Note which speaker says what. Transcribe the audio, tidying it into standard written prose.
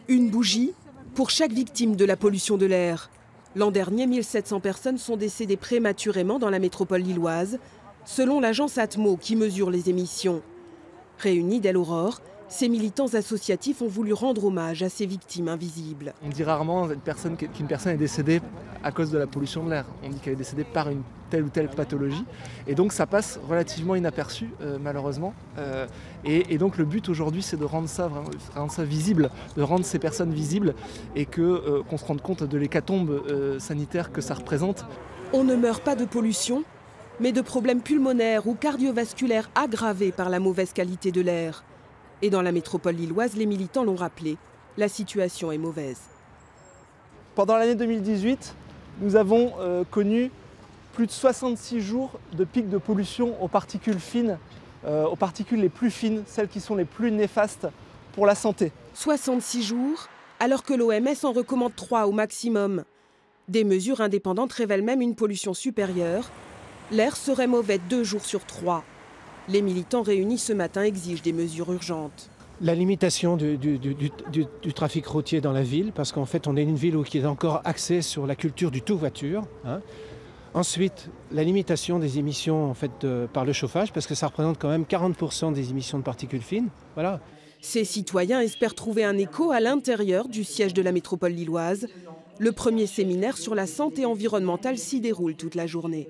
Speaker 1: Une bougie pour chaque victime de la pollution de l'air. L'an dernier, 1700 personnes sont décédées prématurément dans la métropole lilloise, selon l'agence Atmo qui mesure les émissions. Réunis dès l'aurore, ces militants associatifs ont voulu rendre hommage à ces victimes invisibles.
Speaker 2: On dit rarement qu'une personne est décédée à cause de la pollution de l'air. On dit qu'elle est décédée par une telle ou telle pathologie. Et donc ça passe relativement inaperçu, malheureusement. Et donc le but aujourd'hui, c'est de rendre ça visible, de rendre ces personnes visibles et qu'on se rende compte de l'hécatombe sanitaire que ça représente.
Speaker 1: On ne meurt pas de pollution, mais de problèmes pulmonaires ou cardiovasculaires aggravés par la mauvaise qualité de l'air. Et dans la métropole lilloise, les militants l'ont rappelé, la situation est mauvaise.
Speaker 2: Pendant l'année 2018, nous avons connu plus de 66 jours de pic de pollution aux particules fines, aux particules les plus fines, celles qui sont les plus néfastes pour la santé.
Speaker 1: 66 jours, alors que l'OMS en recommande 3 au maximum. Des mesures indépendantes révèlent même une pollution supérieure. L'air serait mauvais 2 jours sur 3. Les militants réunis ce matin exigent des mesures urgentes.
Speaker 3: La limitation du trafic routier dans la ville, parce qu'en fait on est une ville où il y a encore axé sur la culture du tout voiture. Ensuite, la limitation des émissions en fait, par le chauffage, parce que ça représente quand même 40% des émissions de particules fines. Voilà.
Speaker 1: Ces citoyens espèrent trouver un écho à l'intérieur du siège de la métropole lilloise. Le premier séminaire sur la santé environnementale s'y déroule toute la journée.